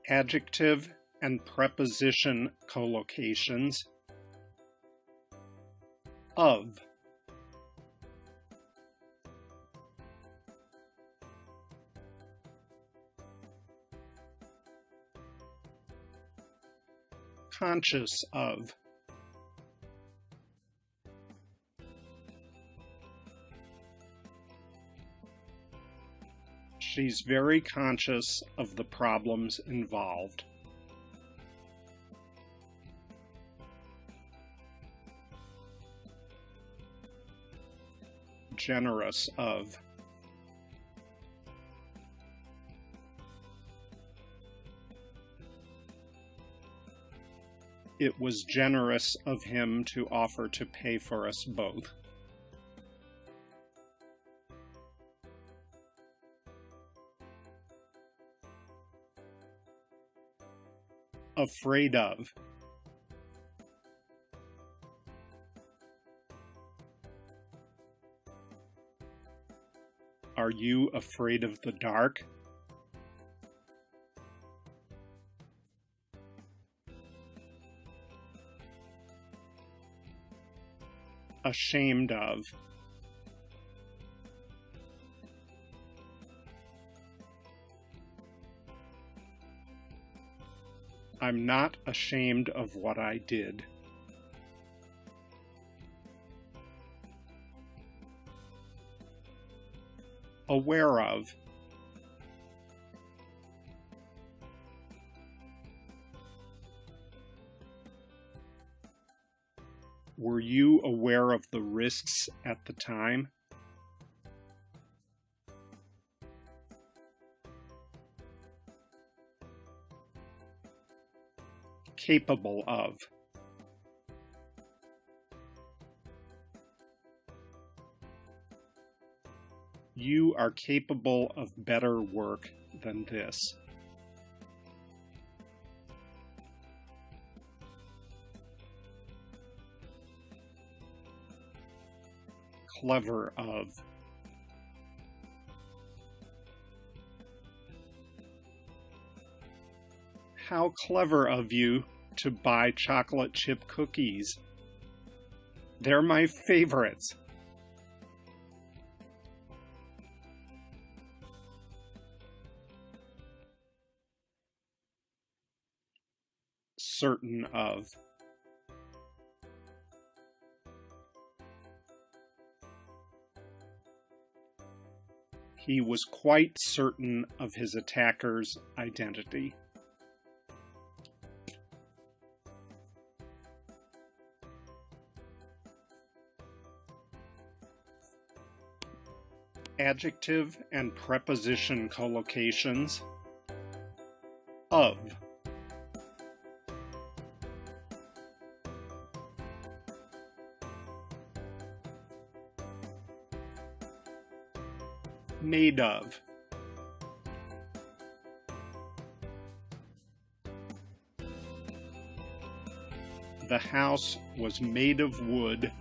Adjective and preposition collocations. Of. Conscious of. She's very conscious of the problems involved. Generous of. It was generous of him to offer to pay for us both. Afraid of. Are you afraid of the dark? Ashamed of. I'm not ashamed of what I did. Aware of. Were you aware of the risks at the time? Capable of. You are capable of better work than this. Clever of. How clever of you to buy chocolate chip cookies. They're my favorites. Certain of. He was quite certain of his attacker's identity. Adjective and preposition collocations. Of. Made of. The house was made of wood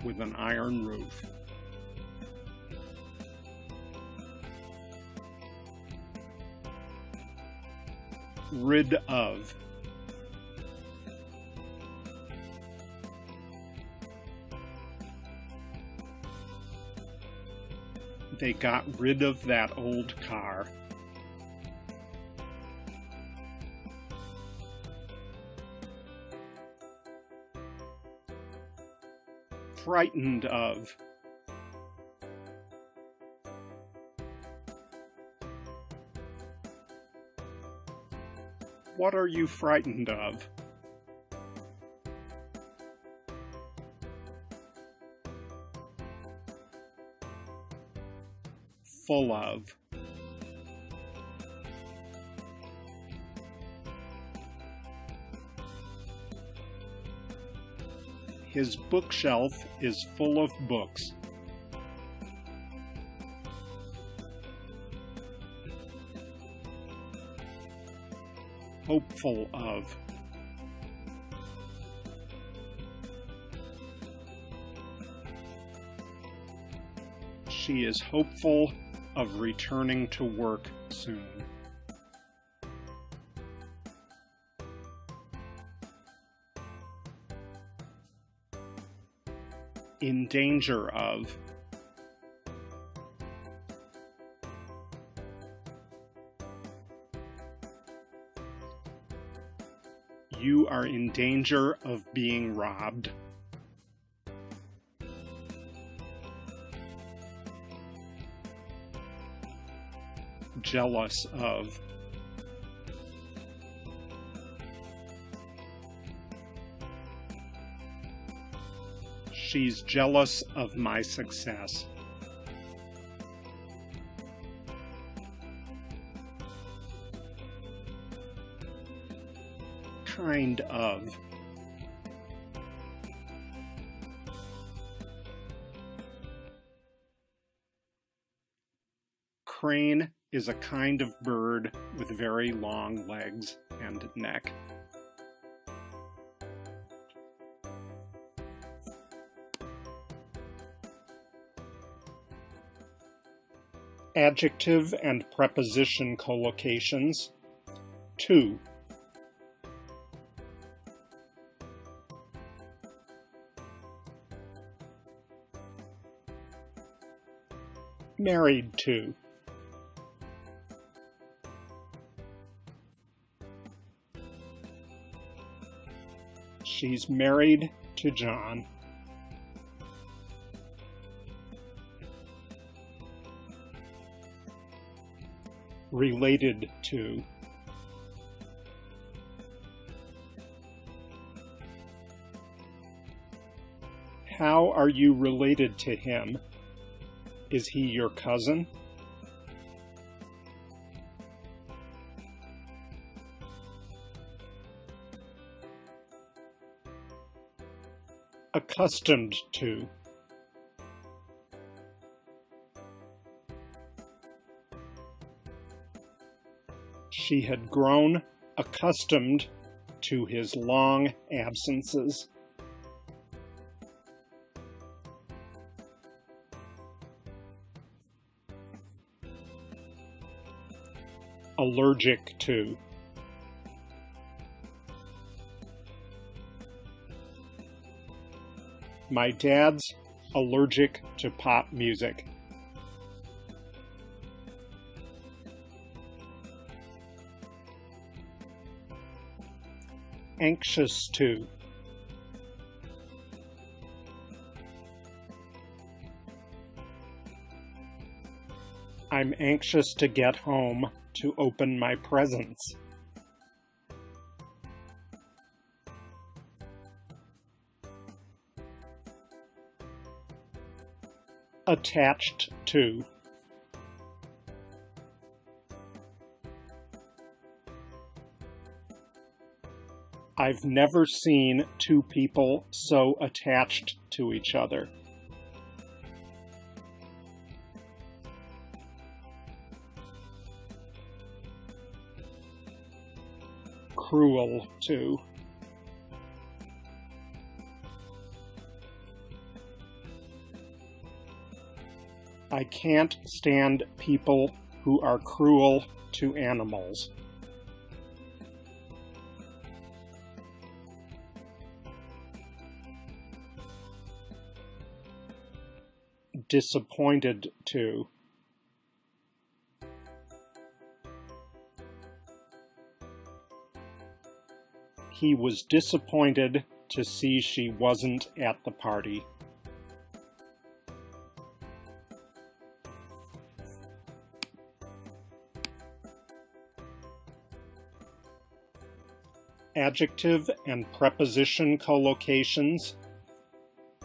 with an iron roof. Rid of. They got rid of that old car. Frightened of. What are you frightened of? Full of. His bookshelf is full of books. Hopeful of. She is hopeful of returning to work soon. in danger of. You are in danger of being robbed. Jealous of. She's jealous of my success. Kind of. Crane is a kind of bird with very long legs and neck. Adjective and preposition collocations. 2. Married to. She's married to John. Related to. How are you related to him? Is he your cousin? Accustomed to. She had grown accustomed to his long absences. Allergic to. My dad's allergic to pop music. Anxious to. I'm anxious to get home to open my presents. Attached to. I've never seen two people so attached to each other. Cruel to. I can't stand people who are cruel to animals. Disappointed to. He was disappointed to see she wasn't at the party. Adjective and preposition collocations.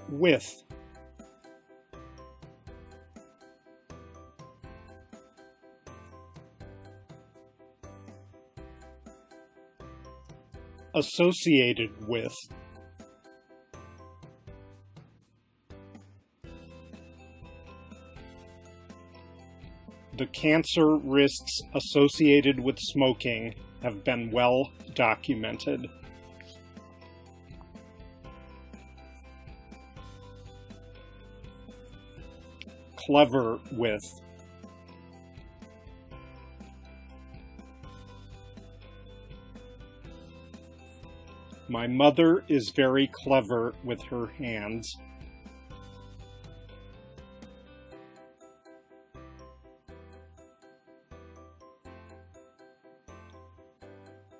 With. Associated with. The cancer risks associated with smoking have been well documented. Clever with. My mother is very clever with her hands.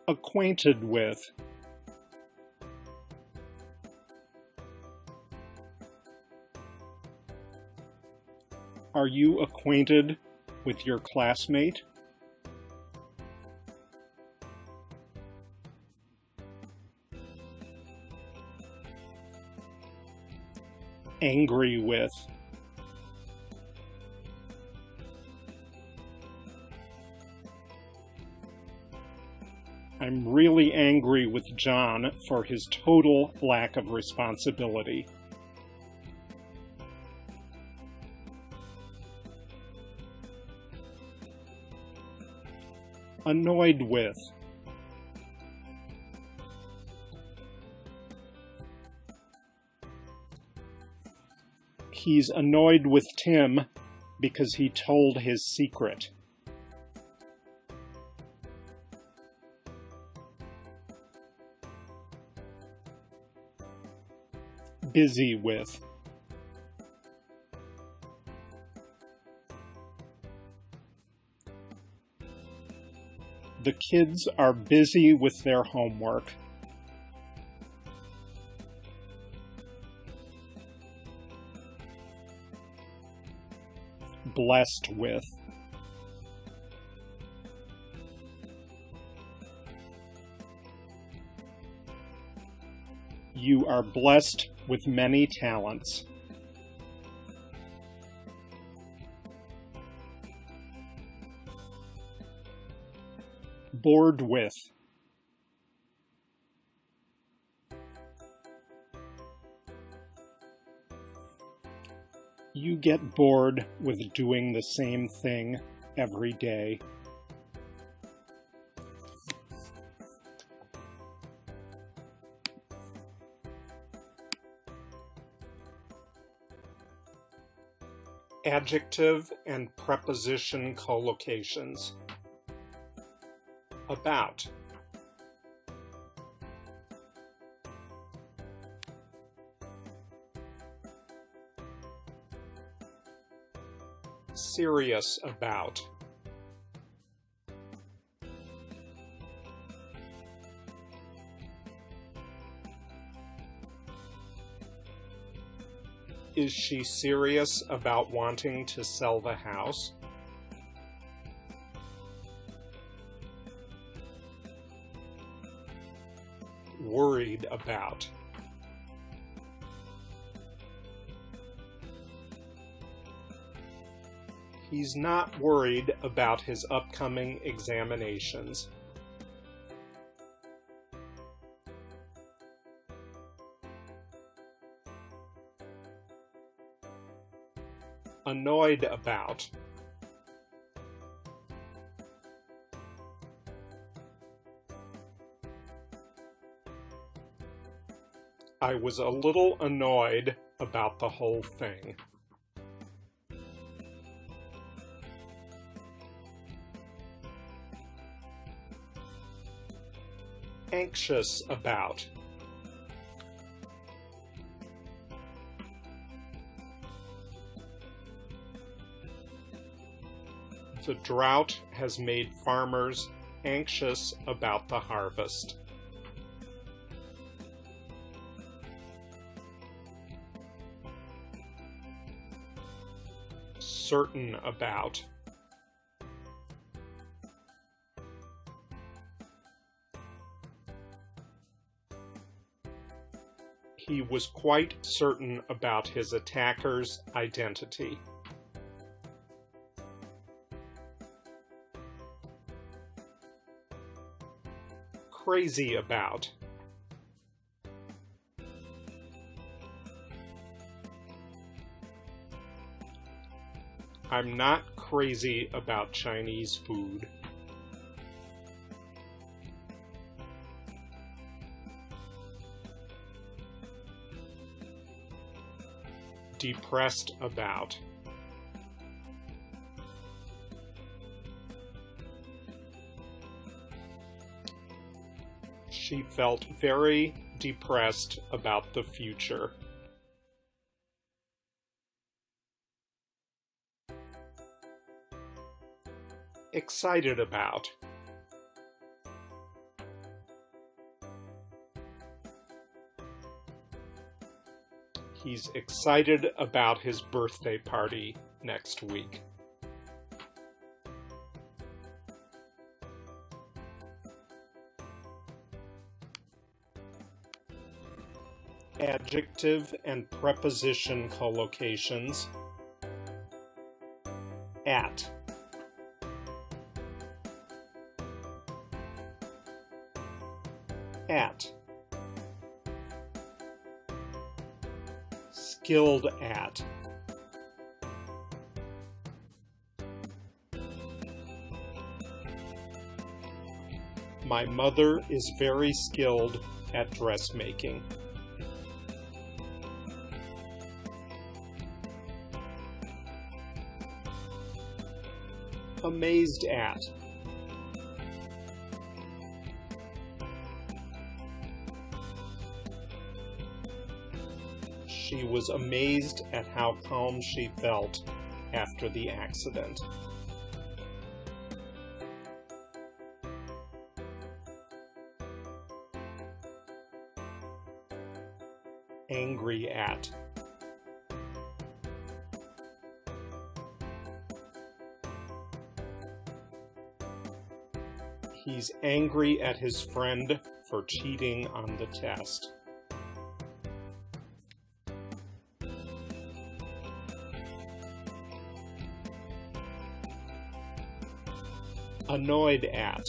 Acquainted with. Are you acquainted with your classmate? Angry with. I'm really angry with John for his total lack of responsibility. Annoyed with. He's annoyed with Tim because he told his secret. Busy with. The kids are busy with their homework. Blessed with. You are blessed with many talents. Bored with. You get bored with doing the same thing every day. Adjective and preposition collocations. About. Serious about. Is she serious about wanting to sell the house? Worried about. He's not worried about his upcoming examinations. Annoyed about. I was a little annoyed about the whole thing. Anxious about. The drought has made farmers anxious about the harvest. Certain about. He was quite certain about his attacker's identity. Crazy about. I'm not crazy about Chinese food. Depressed about. She felt very depressed about the future. Excited about. He's excited about his birthday party next week. Adjective and preposition collocations. At. At. Skilled at. My mother is very skilled at dressmaking. Amazed at. She was amazed at how calm she felt after the accident. Angry at. He's angry at his friend for cheating on the test. Annoyed at.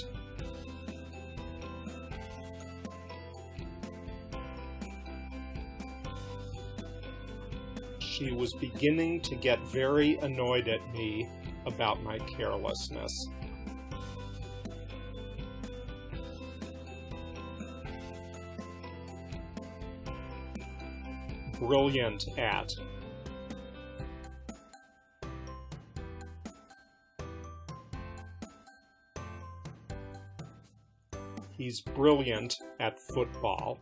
She was beginning to get very annoyed at me about my carelessness. Brilliant at. He's brilliant at football.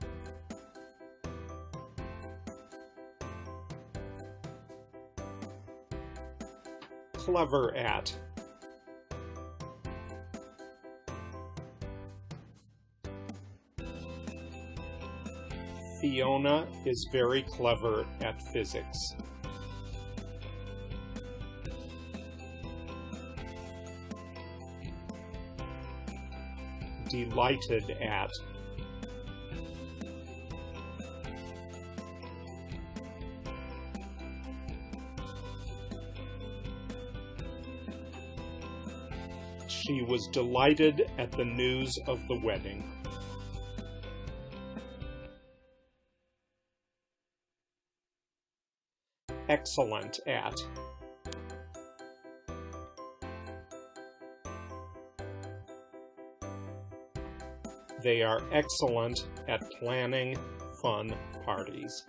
Clever at. Fiona is very clever at physics. Delighted at. She was delighted at the news of the wedding. Excellent at. They are excellent at planning fun parties.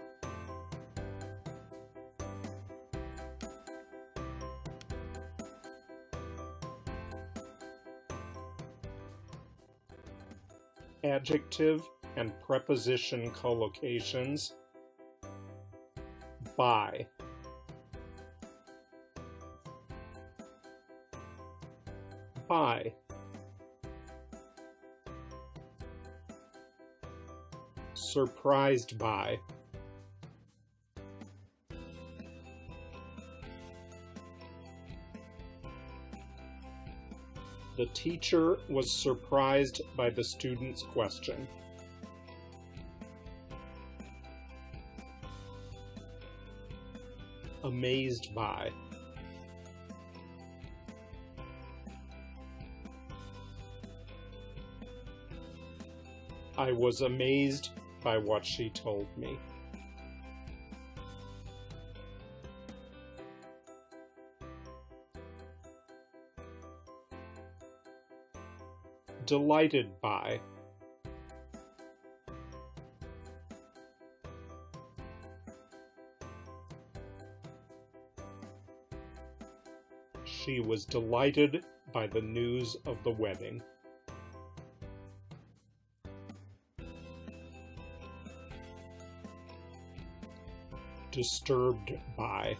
Adjective and preposition collocations. By. By. Surprised by. The teacher was surprised by the student's question. Amazed by. I was amazed by what she told me. Delighted by. She was delighted by the news of the wedding. Disturbed by.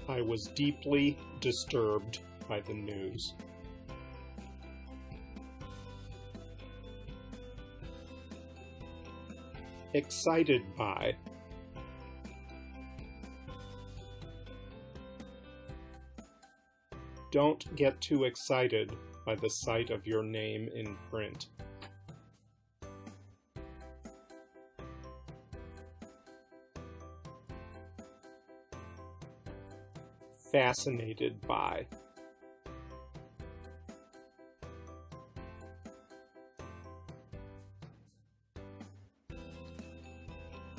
I was deeply disturbed by the news. excited by. Don't get too excited by the sight of your name in print. Fascinated by.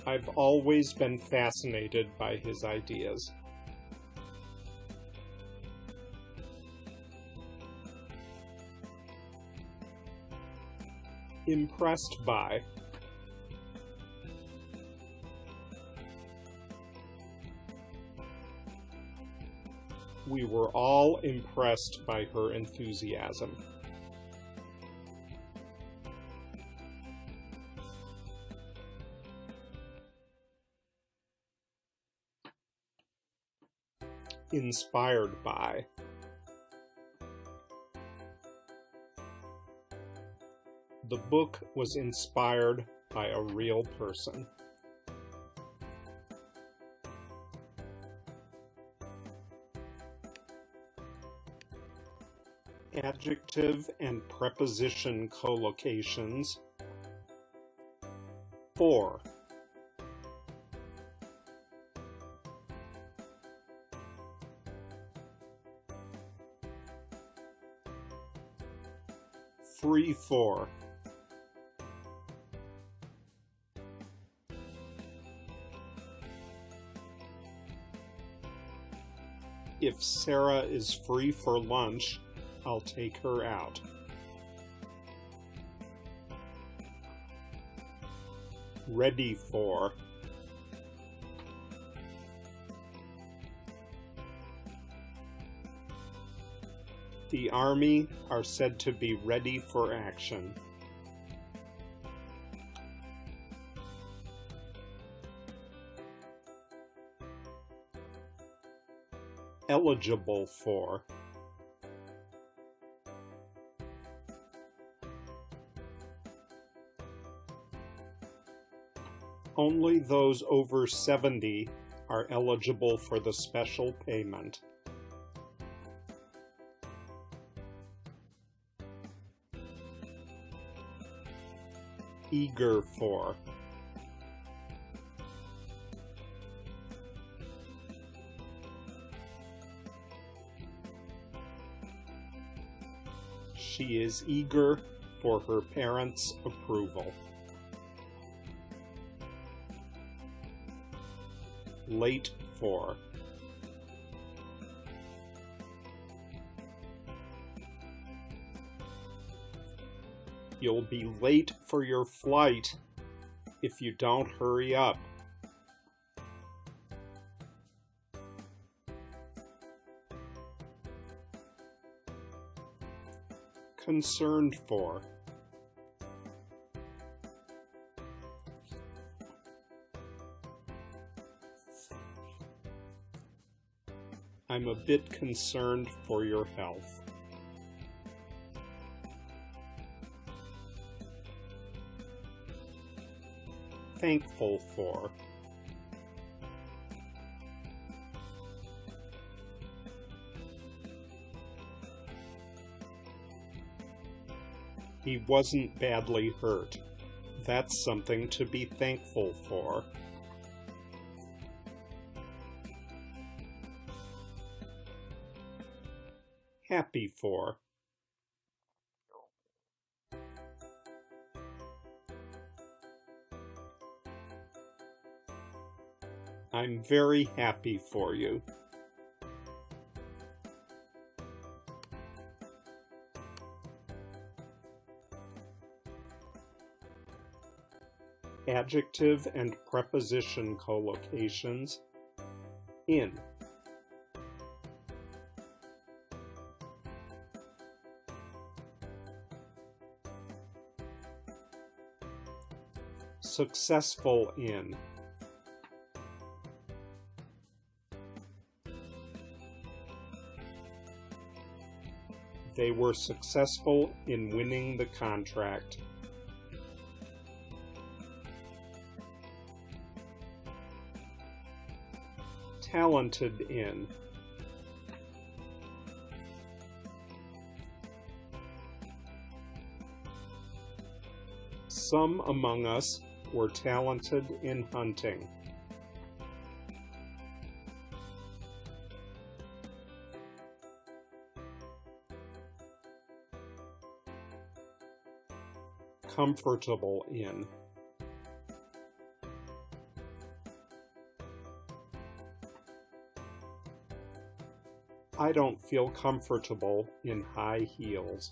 I've always been fascinated by his ideas. Impressed by. We were all impressed by her enthusiasm. Inspired by. The book was inspired by a real person. Adjective and preposition collocations. 4. Free for. If Sarah is free for lunch, I'll take her out. Ready for. The Army are said to be ready for action. Eligible for. Only those over 70 are eligible for the special payment. Eager for. She is eager for her parents' approval. Late for. You'll be late for your flight if you don't hurry up. Concerned for. I'm a bit concerned for your health. Thankful for. He wasn't badly hurt. That's something to be thankful for. Happy for. I'm very happy for you. Adjective and preposition collocations. In. Successful in. They were successful in winning the contract. talented in. Some among us were talented in hunting. Comfortable in. I don't feel comfortable in high heels.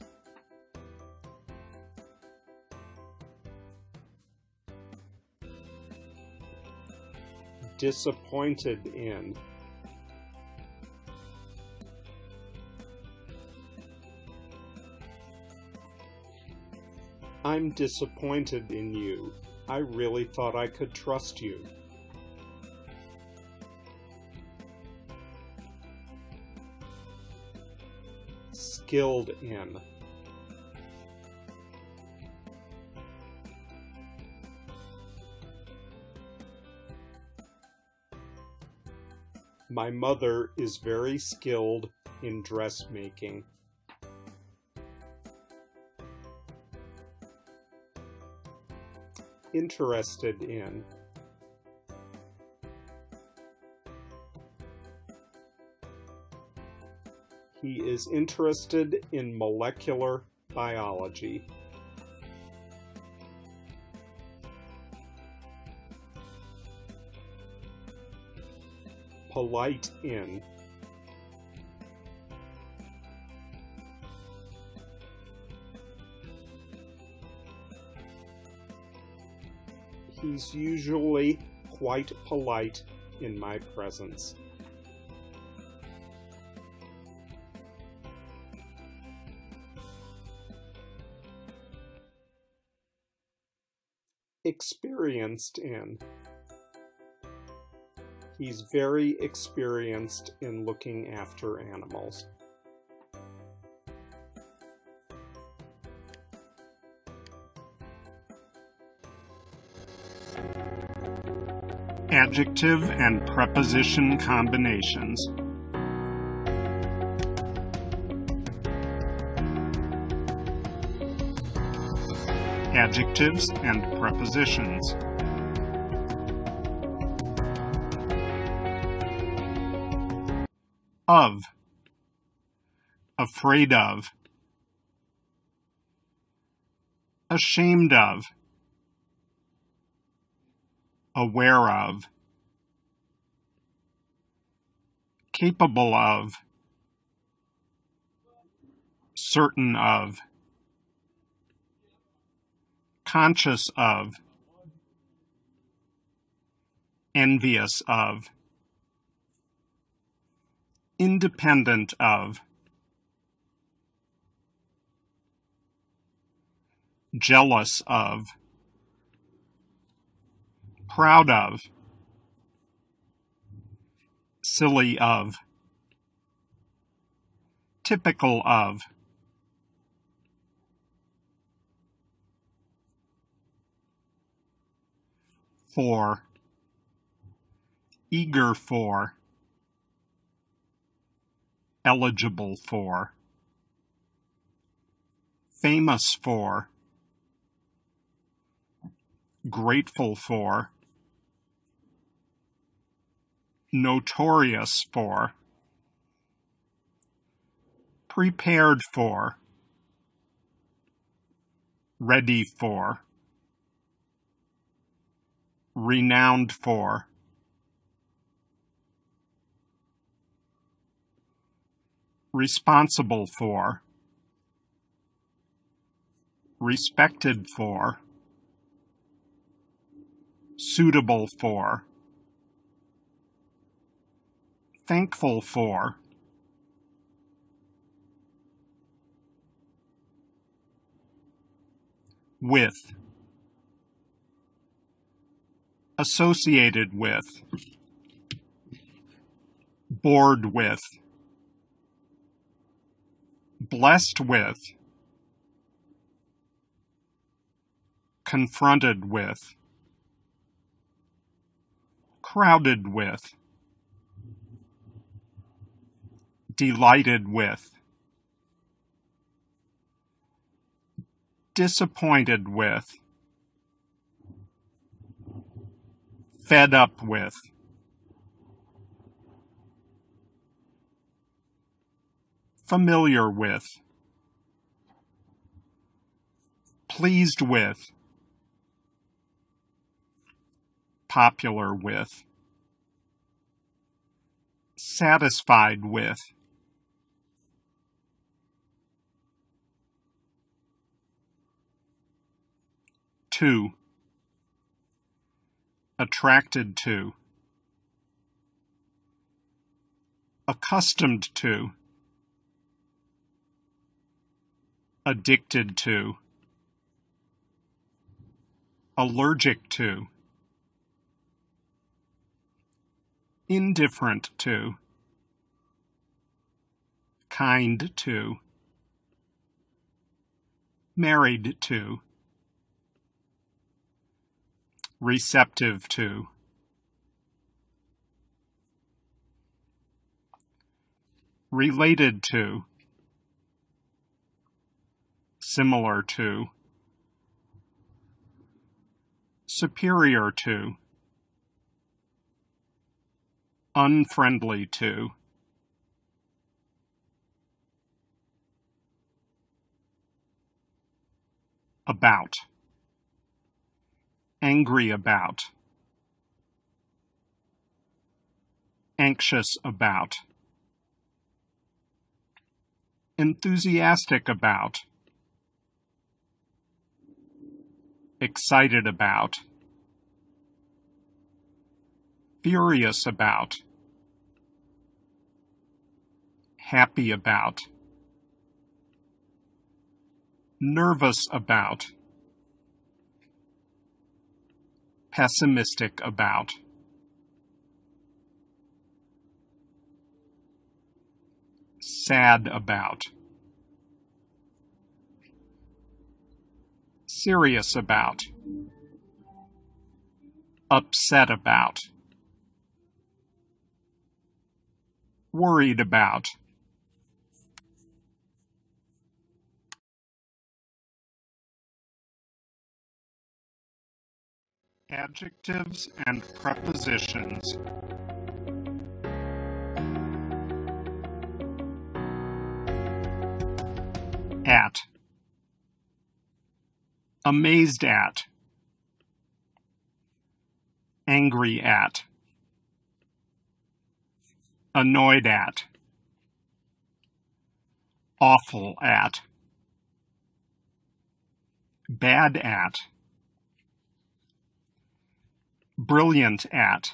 Disappointed in. I'm disappointed in you. I really thought I could trust you. Skilled in. My mother is very skilled in dressmaking. Interested in. He is interested in molecular biology. Polite in. He's usually quite polite in my presence. Experienced in. He's very experienced in looking after animals. Adjective and preposition combinations. Adjectives and prepositions. Of. Afraid of. Ashamed of. Aware of. Capable of. Certain of. Conscious of. Envious of. Independent of. Jealous of. Proud of. Silly of. Typical of. For. Eager for. Eligible for. Famous for. Grateful for. Notorious for. Prepared for. Ready for. Renowned for. Responsible for. Respected for. Suitable for. Thankful for. With. Associated with. Bored with. Blessed with. Confronted with. Crowded with. delighted with, disappointed with, fed up with, familiar with, pleased with, popular with, satisfied with, to, attracted to, accustomed to, addicted to, allergic to, indifferent to, kind to, married to, receptive to, related to, similar to, superior to, unfriendly to, about, angry about, anxious about, enthusiastic about, excited about, furious about, happy about, nervous about, pessimistic about, sad about, serious about, upset about, worried about, adjectives and prepositions. At, amazed at, angry at, annoyed at, awful at, bad at, brilliant at,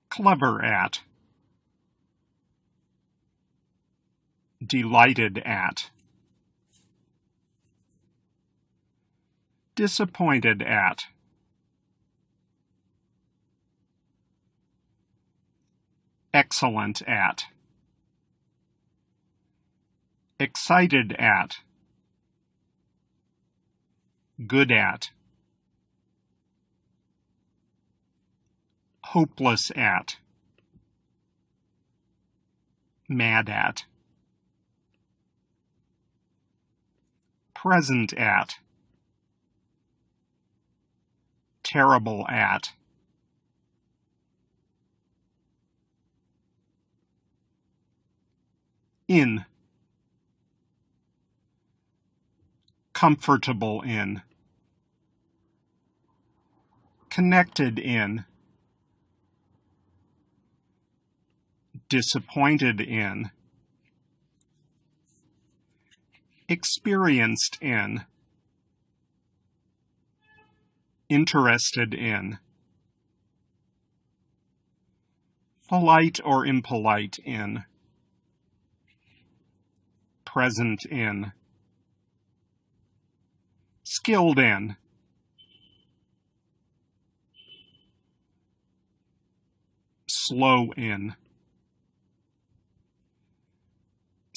clever at, delighted at, disappointed at, excellent at, excited at, good at, hopeless at, mad at, present at, terrible at, in, comfortable in, connected in, disappointed in, experienced in, interested in, polite or impolite in, present in, skilled in, slow in,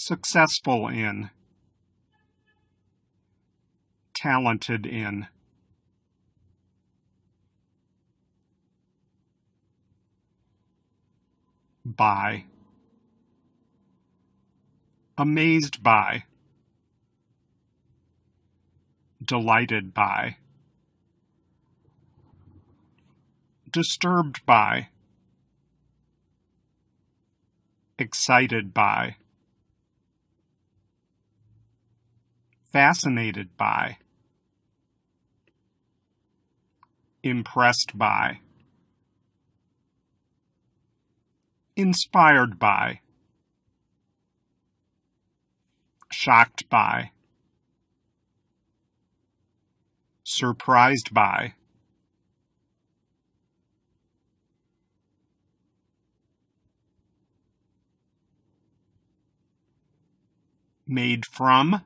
successful in, talented in, by, amazed by, delighted by, disturbed by, excited by, fascinated by, impressed by, inspired by, shocked by, surprised by, made from,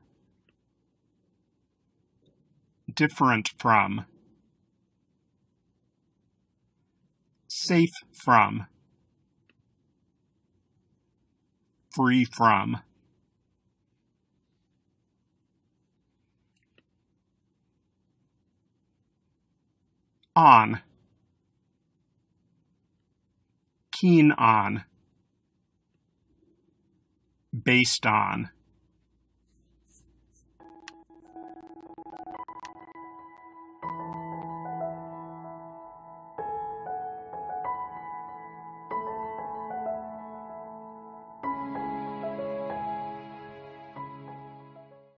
different from, safe from, free from, on, keen on, based on,